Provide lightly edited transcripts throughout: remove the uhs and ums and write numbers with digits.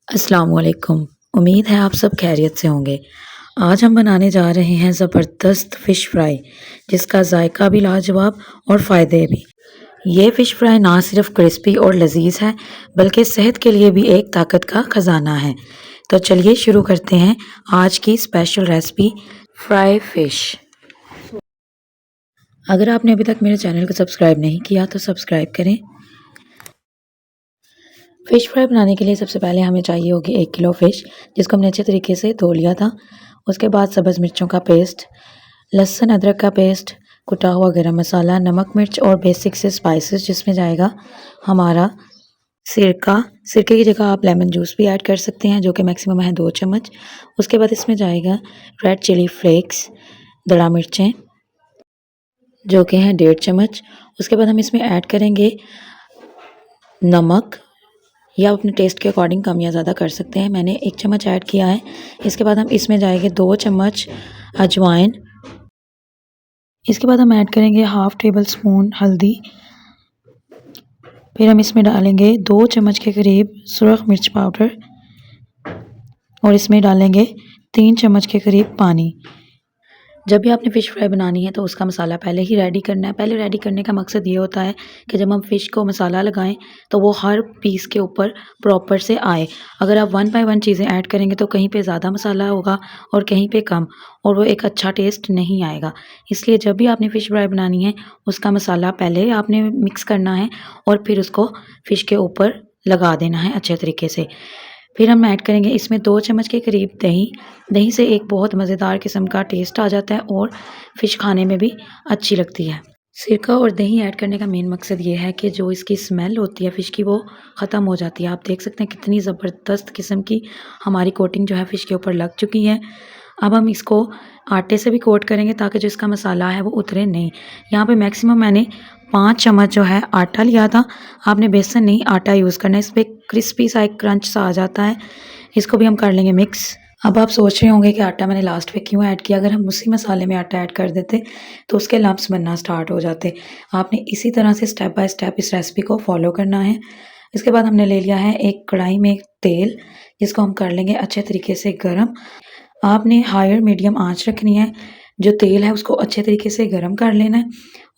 अस्सलामुअलैकुम। उम्मीद है आप सब खैरियत से होंगे। आज हम बनाने जा रहे हैं ज़बरदस्त फ़िश फ्राई, जिसका जायका भी लाजवाब और फ़ायदे भी। ये फ़िश फ्राई ना सिर्फ क्रिस्पी और लजीज है, बल्कि सेहत के लिए भी एक ताकत का खजाना है। तो चलिए शुरू करते हैं आज की स्पेशल रेसिपी फ्राई फ़िश। अगर आपने अभी तक मेरे चैनल को सब्सक्राइब नहीं किया तो सब्सक्राइब करें। फ़िश फ्राई बनाने के लिए सबसे पहले हमें चाहिए होगी 1 किलो फ़िश, जिसको हमने अच्छे तरीके से धो लिया था। उसके बाद सब्ज़ मिर्चों का पेस्ट, लहसुन अदरक का पेस्ट, कुटा हुआ गरम मसाला, नमक मिर्च और बेसिक से स्पाइसेस, जिसमें जाएगा हमारा सिरका। सिरके की जगह आप लेमन जूस भी ऐड कर सकते हैं, जो कि मैक्सिमम है 2 चम्मच। उसके बाद इसमें जाएगा रेड चिली फ्लेक्स, दड़ा मिर्चें, जो कि हैं 1.5 चम्मच। उसके बाद हम इसमें ऐड करेंगे नमक, या आप अपने टेस्ट के अकॉर्डिंग कम या ज़्यादा कर सकते हैं। मैंने 1 चम्मच ऐड किया है। इसके बाद हम इसमें जाएंगे 2 चम्मच अजवाइन। इसके बाद हम ऐड करेंगे हाफ़ टेबल स्पून हल्दी। फिर हम इसमें डालेंगे 2 चम्मच के करीब सुरख मिर्च पाउडर और इसमें डालेंगे 3 चम्मच के करीब पानी। जब भी आपने फ़िश फ्राई बनानी है तो उसका मसाला पहले ही रेडी करना है। पहले रेडी करने का मकसद ये होता है कि जब हम फ़िश को मसाला लगाएं तो वो हर पीस के ऊपर प्रॉपर से आए। अगर आप 1 बाय 1 चीज़ें ऐड करेंगे तो कहीं पे ज़्यादा मसाला होगा और कहीं पे कम, और वो एक अच्छा टेस्ट नहीं आएगा। इसलिए जब भी आपने फ़िश फ्राई बनानी है उसका मसाला पहले आपने मिक्स करना है और फिर उसको फ़िश के ऊपर लगा देना है अच्छे तरीके से। फिर हम ऐड करेंगे इसमें 2 चम्मच के करीब दही। दही से एक बहुत मज़ेदार किस्म का टेस्ट आ जाता है और फ़िश खाने में भी अच्छी लगती है। सिरका और दही ऐड करने का मेन मकसद ये है कि जो इसकी स्मेल होती है फ़िश की, वो ख़त्म हो जाती है। आप देख सकते हैं कितनी ज़बरदस्त किस्म की हमारी कोटिंग जो है फ़िश के ऊपर लग चुकी है। अब हम इसको आटे से भी कोट करेंगे ताकि जो इसका मसाला है वो उतरे नहीं। यहाँ पे मैक्सिमम मैंने 5 चम्मच जो है आटा लिया था। आपने बेसन नहीं, आटा यूज़ करना है। इस पर क्रिस्पी सा एक क्रंच सा आ जाता है। इसको भी हम कर लेंगे मिक्स। अब आप सोच रहे होंगे कि आटा मैंने लास्ट में क्यों ऐड किया। अगर हम उसी मसाले में आटा ऐड कर देते तो उसके लम्प्स बनना स्टार्ट हो जाते। आपने इसी तरह से स्टेप बाय स्टेप इस रेसिपी को फॉलो करना है। इसके बाद हमने ले लिया है एक कढ़ाई में तेल, जिसको हम कर लेंगे अच्छे तरीके से गर्म। आपने हायर मीडियम आंच रखनी है। जो तेल है उसको अच्छे तरीके से गर्म कर लेना है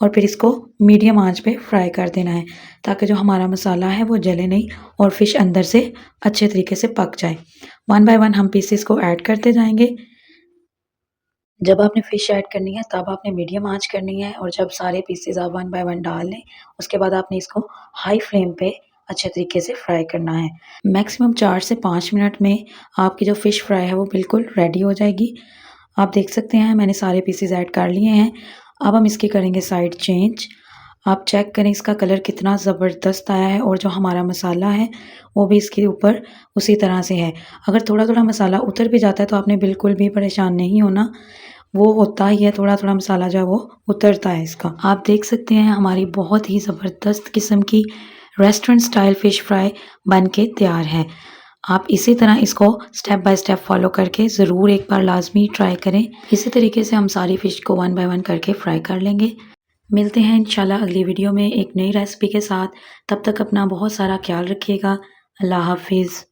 और फिर इसको मीडियम आंच पे फ्राई कर देना है, ताकि जो हमारा मसाला है वो जले नहीं और फ़िश अंदर से अच्छे तरीके से पक जाए। 1 बाय 1 हम पीसेस को ऐड करते जाएंगे। जब आपने फ़िश ऐड करनी है तब आपने मीडियम आंच करनी है, और जब सारे पीसेस आप 1 बाय 1 डाल लें उसके बाद आपने इसको हाई फ्लेम पे अच्छे तरीके से फ्राई करना है। मैक्सिमम 4 से 5 मिनट में आपकी जो फ़िश फ्राई है वो बिल्कुल रेडी हो जाएगी। आप देख सकते हैं मैंने सारे पीसेस ऐड कर लिए हैं। अब हम इसकी करेंगे साइड चेंज। आप चेक करें इसका कलर कितना ज़बरदस्त आया है, और जो हमारा मसाला है वो भी इसके ऊपर उसी तरह से है। अगर थोड़ा-थोड़ा मसाला उतर भी जाता है तो आपने बिल्कुल भी परेशान नहीं होना। वो होता ही है, थोड़ा-थोड़ा मसाला जो है वो उतरता है इसका। आप देख सकते हैं हमारी बहुत ही ज़बरदस्त किस्म की रेस्टोरेंट स्टाइल फ़िश फ्राई बन के तैयार है। आप इसी तरह इसको स्टेप बाय स्टेप फॉलो करके ज़रूर एक बार लाज़मी ट्राई करें। इसी तरीके से हम सारी फ़िश को 1 बाय 1 करके फ्राई कर लेंगे। मिलते हैं इंशाल्लाह अगली वीडियो में एक नई रेसिपी के साथ। तब तक अपना बहुत सारा ख्याल रखिएगा। अल्लाह हाफ़िज़।